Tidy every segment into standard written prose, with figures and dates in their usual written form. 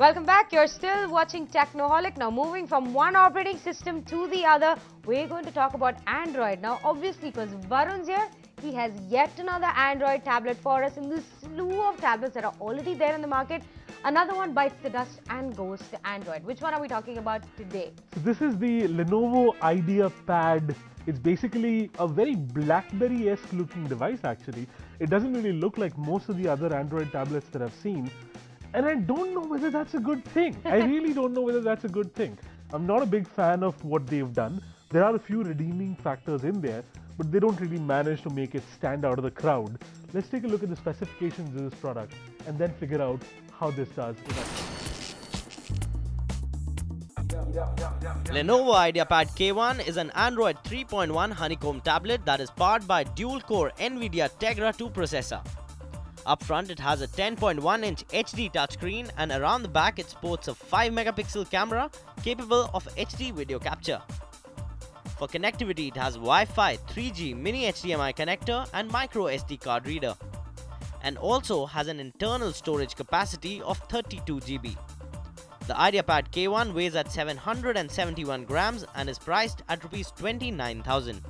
Welcome back. You're still watching Technoholik. Now, moving from one operating system to the other, we're going to talk about Android. Now, obviously, because Varun's here, he has yet another Android tablet for us in this slew of tablets that are already there in the market. Another one bites the dust and goes to Android. Which one are we talking about today? So this is the Lenovo IdeaPad. It's basically a very BlackBerry-esque looking device actually. It doesn't really look like most of the other Android tablets that I've seen. And I don't know whether that's a good thing. I really don't know whether that's a good thing. I'm not a big fan of what they've done. There are a few redeeming factors in there, but they don't really manage to make it stand out of the crowd. Let's take a look at the specifications of this product and then figure out how this does. Lenovo IdeaPad K1 is an Android 3.1 honeycomb tablet that is powered by dual-core NVIDIA Tegra 2 processor. Up front, it has a 10.1-inch HD touchscreen, and around the back it sports a 5-megapixel camera capable of HD video capture. For connectivity, it has Wi-Fi, 3G, mini HDMI connector and micro SD card reader, and also has an internal storage capacity of 32 GB. The IdeaPad K1 weighs at 771 grams and is priced at Rs 29,000.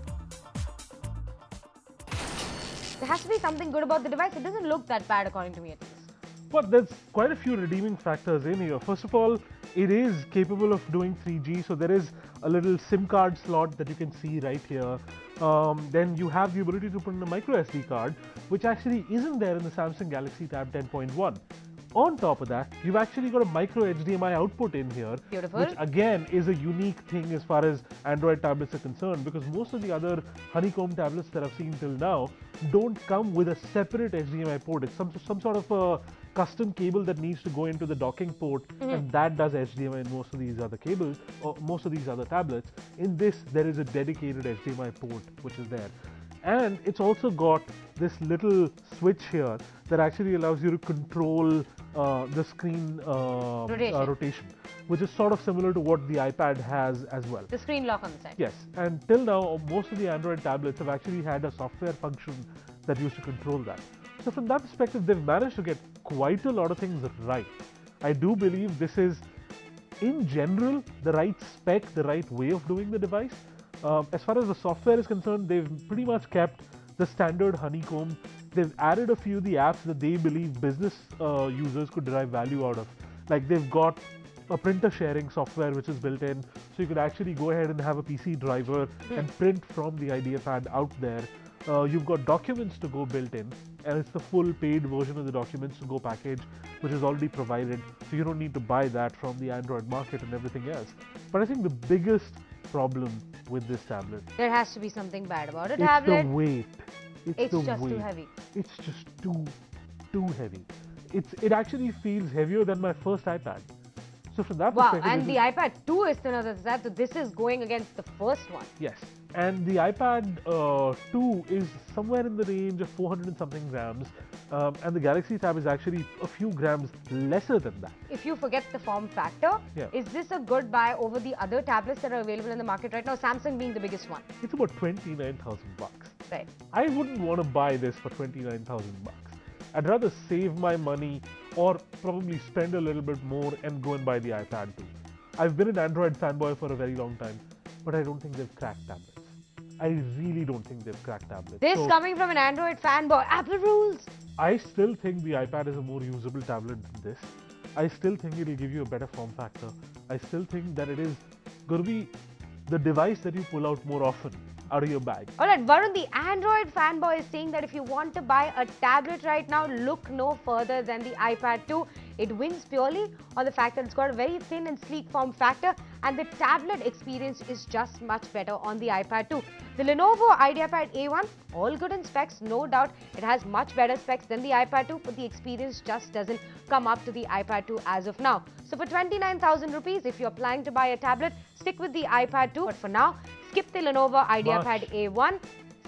There has to be something good about the device. It doesn't look that bad according to me at least. But there's quite a few redeeming factors in here. First of all, it is capable of doing 3G, so there is a little SIM card slot that you can see right here. Then you have the ability to put in a micro SD card, which actually isn't there in the Samsung Galaxy Tab 10.1. On top of that, you've actually got a micro HDMI output in here, Beautiful. Which again is a unique thing as far as Android tablets are concerned, because most of the other honeycomb tablets that I've seen till now don't come with a separate HDMI port. It's some sort of a custom cable that needs to go into the docking port, and that does HDMI in most of these other cables or most of these other tablets. In this, there is a dedicated HDMI port which is there. And it's also got this little switch here that actually allows you to control the screen rotation, which is sort of similar to what the iPad has as well. The screen lock on the side. Yes, and till now, most of the Android tablets have actually had a software function that used to control that. So from that perspective, they've managed to get quite a lot of things right. I do believe this is, in general, the right spec, the right way of doing the device. As far as the software is concerned, they've pretty much kept the standard honeycomb. They've added a few of the apps that they believe business users could derive value out of. Like they've got a printer sharing software which is built in, so you could actually go ahead and have a PC driver and print from the IdeaPad out there. You've got documents to go built in, and it's the full paid version of the documents to go package, which is already provided, so you don't need to buy that from the Android market and everything else. But I think the biggest problem with this tablet, There has to be something bad about a tablet. it's the weight. It's the just weight. too heavy. It's just too heavy. It actually feels heavier than my first iPad. So from that Wow, perspective, and the iPad 2 is thinner than that, so this is going against the first one. yes, and the iPad 2 is somewhere in the range of 400 and something grams, and the Galaxy Tab is actually a few grams lesser than that. If you forget the form factor, is this a good buy over the other tablets that are available in the market right now, Samsung being the biggest one? It's about 29,000 bucks. Right. I wouldn't want to buy this for 29,000 bucks. I'd rather save my money or probably spend a little bit more and go and buy the iPad 2. I've been an Android fanboy for a very long time, but I don't think they've cracked tablets. I really don't think they've cracked tablets. This coming from an Android fanboy, Apple rules! I still think the iPad is a more usable tablet than this. I still think it'll give you a better form factor. I still think that it is going to be the device that you pull out more often out of your bag. Alright, Varun, the Android fanboy is saying that if you want to buy a tablet right now, look no further than the iPad 2. It wins purely on the fact that it's got a very thin and sleek form factor, and the tablet experience is just much better on the iPad 2. The Lenovo IdeaPad A1, all good in specs, no doubt. It has much better specs than the iPad 2, but the experience just doesn't come up to the iPad 2 as of now. So for 29,000 rupees, if you're planning to buy a tablet, stick with the iPad 2. But for now, skip the Lenovo IdeaPad A1,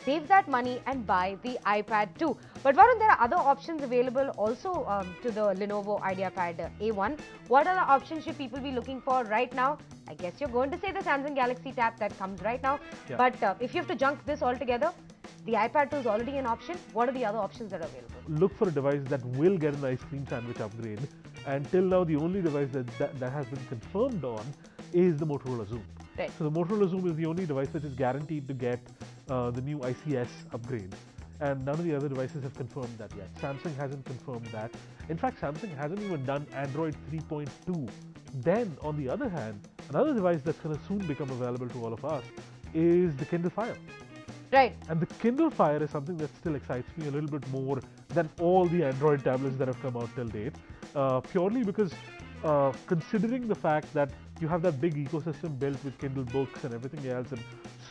save that money and buy the iPad 2. But Varun, there are other options available also to the Lenovo IdeaPad A1. What other options should people be looking for right now? I guess you're going to say the Samsung Galaxy Tab that comes right now. Yeah. But if you have to junk this all together, the iPad 2 is already an option. What are the other options that are available? look for a device that will get an ice cream sandwich upgrade. And till now, the only device that has been confirmed on is the Motorola Zoom. Right. So the Motorola Zoom is the only device which is guaranteed to get the new ICS upgrade. And none of the other devices have confirmed that yet. Samsung hasn't confirmed that. In fact, Samsung hasn't even done Android 3.2. Then, on the other hand, another device that's going to soon become available to all of us is the Kindle Fire. Right. And the Kindle Fire is something that still excites me a little bit more than all the Android tablets that have come out till date. Purely because considering the fact that you have that big ecosystem built with Kindle books and everything else, and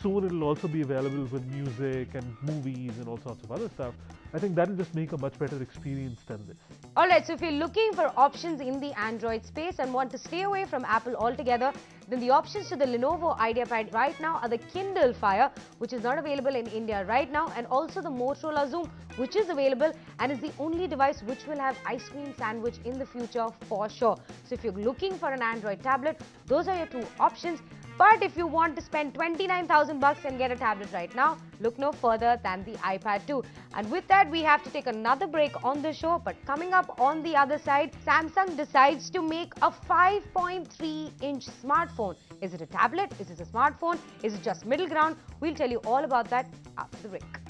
soon it'll also be available with music and movies and all sorts of other stuff, I think that'll just make a much better experience than this. Alright, so if you're looking for options in the Android space and want to stay away from Apple altogether, then the options to the Lenovo IdeaPad right now are the Kindle Fire, which is not available in India right now, and also the Motorola Zoom, which is available and is the only device which will have ice cream sandwich in the future for sure. So if you're looking for an Android tablet, those are your two options. But if you want to spend 29,000 bucks and get a tablet right now, look no further than the iPad 2. And with that, we have to take another break on the show. But coming up on the other side, Samsung decides to make a 5.3-inch smartphone. Is it a tablet? Is it a smartphone? Is it just middle ground? We'll tell you all about that after the break.